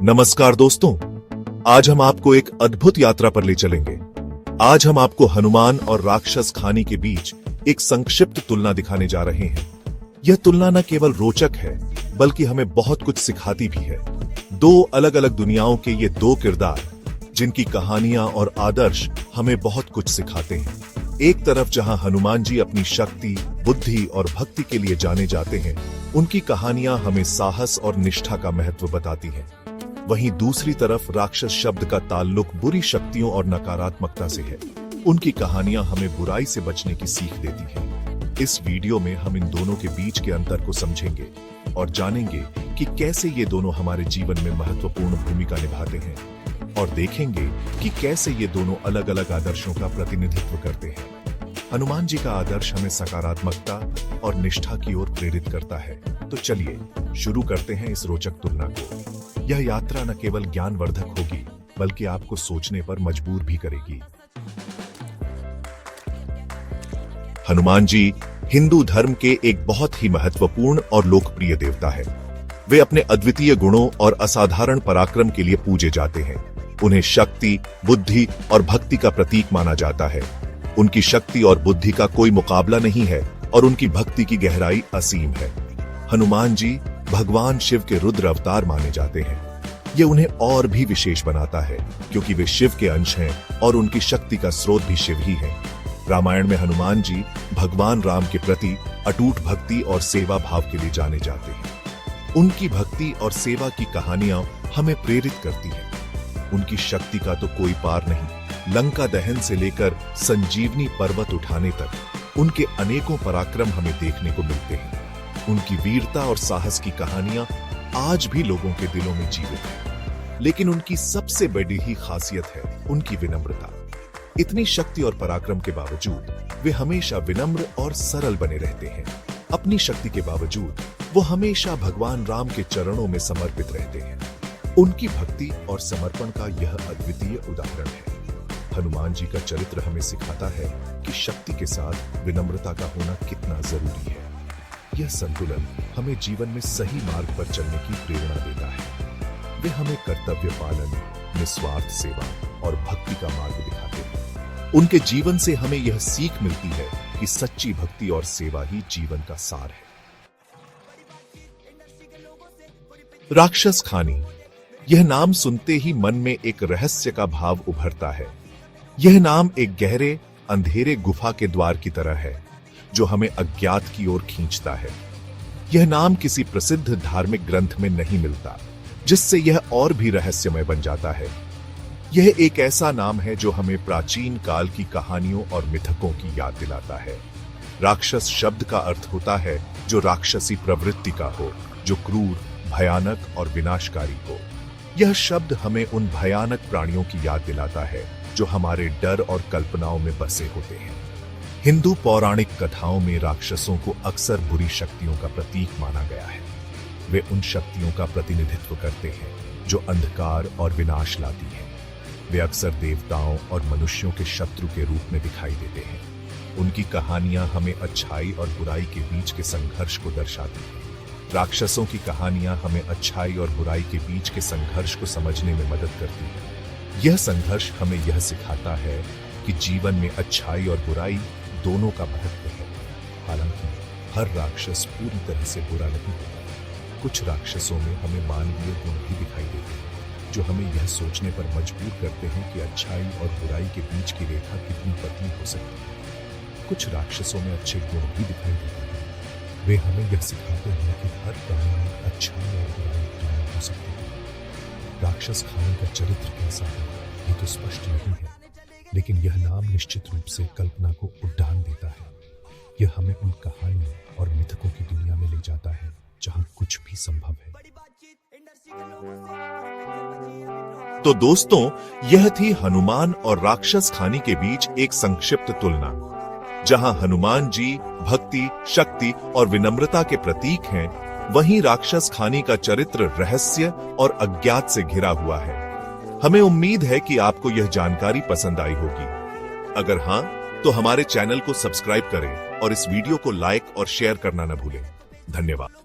नमस्कार दोस्तों, आज हम आपको एक अद्भुत यात्रा पर ले चलेंगे। आज हम आपको हनुमान और राक्षस खानी के बीच एक संक्षिप्त तुलना दिखाने जा रहे हैं। यह तुलना न केवल रोचक है, बल्कि हमें बहुत कुछ सिखाती भी है। दो अलग अलग दुनियाओं के ये दो किरदार, जिनकी कहानियां और आदर्श हमें बहुत कुछ सिखाते हैं। एक तरफ जहां हनुमान जी अपनी शक्ति, बुद्धि और भक्ति के लिए जाने जाते हैं, उनकी कहानियां हमें साहस और निष्ठा का महत्व बताती हैं। वहीं दूसरी तरफ राक्षस शब्द का ताल्लुक बुरी शक्तियों और नकारात्मकता से है। उनकी कहानियां हमें बुराई से बचने की सीख देती हैं। इस वीडियो में हम इन दोनों के बीच के अंतर को समझेंगे और जानेंगे कि कैसे ये दोनों हमारे जीवन में महत्वपूर्ण भूमिका निभाते हैं, और देखेंगे कि कैसे ये दोनों अलग अलग आदर्शों का प्रतिनिधित्व करते हैं। हनुमान जी का आदर्श हमें सकारात्मकता और निष्ठा की ओर प्रेरित करता है। तो चलिए शुरू करते हैं इस रोचक तुलना को। यह यात्रा न केवल ज्ञानवर्धक होगी, बल्कि आपको सोचने पर मजबूर भी करेगी। हनुमान जी हिंदू धर्म के एक बहुत ही महत्वपूर्ण और लोकप्रिय देवता है। वे अपने अद्वितीय गुणों और असाधारण पराक्रम के लिए पूजे जाते हैं। उन्हें शक्ति, बुद्धि और भक्ति का प्रतीक माना जाता है। उनकी शक्ति और बुद्धि का कोई मुकाबला नहीं है और उनकी भक्ति की गहराई असीम है। हनुमान जी भगवान शिव के रुद्र अवतार माने जाते हैं। यह उन्हें और भी विशेष बनाता है, क्योंकि वे शिव के अंश हैं और उनकी शक्ति का स्रोत भी शिव ही है। रामायण में हनुमान जी भगवान राम के प्रति अटूट भक्ति और सेवा भाव के लिए जाने जाते हैं। उनकी भक्ति और सेवा की कहानियां हमें प्रेरित करती हैं। उनकी शक्ति का तो कोई पार नहीं। लंका दहन से लेकर संजीवनी पर्वत उठाने तक उनके अनेकों पराक्रम हमें देखने को मिलते हैं। उनकी वीरता और साहस की कहानियां आज भी लोगों के दिलों में जीवित हैं। लेकिन उनकी सबसे बड़ी ही खासियत है उनकी विनम्रता। इतनी शक्ति और पराक्रम के बावजूद वे हमेशा विनम्र और सरल बने रहते हैं। अपनी शक्ति के बावजूद वो हमेशा भगवान राम के चरणों में समर्पित रहते हैं। उनकी भक्ति और समर्पण का यह अद्वितीय उदाहरण है। हनुमान जी का चरित्र हमें सिखाता है कि शक्ति के साथ विनम्रता का होना कितना जरूरी है। यह संतुलन हमें जीवन में सही मार्ग पर चलने की प्रेरणा देता है। वे हमें कर्तव्य पालन, निस्वार्थ सेवा और भक्ति का मार्ग दिखाते हैं। उनके जीवन से हमें यह सीख मिलती है कि सच्ची भक्ति और सेवा ही जीवन का सार है। राक्षस खानी, यह नाम सुनते ही मन में एक रहस्य का भाव उभरता है। यह नाम एक गहरे अंधेरे गुफा के द्वार की तरह है, जो हमें अज्ञात की ओर खींचता है। यह नाम किसी प्रसिद्ध धार्मिक ग्रंथ में नहीं मिलता, जिससे यह और भी रहस्यमय बन जाता है। यह एक ऐसा नाम है जो हमें प्राचीन काल की कहानियों और मिथकों की याद दिलाता है। राक्षस शब्द का अर्थ होता है जो राक्षसी प्रवृत्ति का हो, जो क्रूर, भयानक और विनाशकारी हो। यह शब्द हमें उन भयानक प्राणियों की याद दिलाता है जो हमारे डर और कल्पनाओं में बसे होते हैं। हिंदू पौराणिक कथाओं में राक्षसों को अक्सर बुरी शक्तियों का प्रतीक माना गया है। वे उन शक्तियों का प्रतिनिधित्व करते हैं जो अंधकार और विनाश लाती हैं। वे अक्सर देवताओं और मनुष्यों के शत्रु के रूप में दिखाई देते हैं। उनकी कहानियां हमें अच्छाई और बुराई के बीच के संघर्ष को दर्शाती हैं। राक्षसों की कहानियां हमें अच्छाई और बुराई के बीच के संघर्ष को समझने में मदद करती हैं। यह संघर्ष हमें यह सिखाता है कि जीवन में अच्छाई और बुराई दोनों का महत्व है। हालांकि हर राक्षस पूरी तरह से बुरा नहीं होता। कुछ राक्षसों में हमें मानवीय गुण भी दिखाई देते हैं, जो हमें यह सोचने पर मजबूर करते हैं कि अच्छाई और बुराई के बीच की रेखा कितनी पतली हो सकती है। कुछ राक्षसों में अच्छे गुण भी दिखाई देते हैं। वे हमें यह सिखाते हैं कि हर प्राणी में अच्छाई और बुराई दोनों हो सकती है। राक्षस खानी का चरित्र कैसा है, ये तो स्पष्ट नहीं है, लेकिन यह नाम निश्चित रूप से कल्पना को उद्यान देता है। यह हमें उन कहानियों और मिथकों की दुनिया में ले जाता है जहां कुछ भी संभव है। तो दोस्तों, यह थी हनुमान और राक्षस खानी के बीच एक संक्षिप्त तुलना, जहां हनुमान जी भक्ति, शक्ति और विनम्रता के प्रतीक हैं, वहीं राक्षस खानी का चरित्र रहस्य और अज्ञात से घिरा हुआ है। हमें उम्मीद है कि आपको यह जानकारी पसंद आई होगी। अगर हां, तो हमारे चैनल को सब्सक्राइब करें और इस वीडियो को लाइक और शेयर करना न भूलें। धन्यवाद।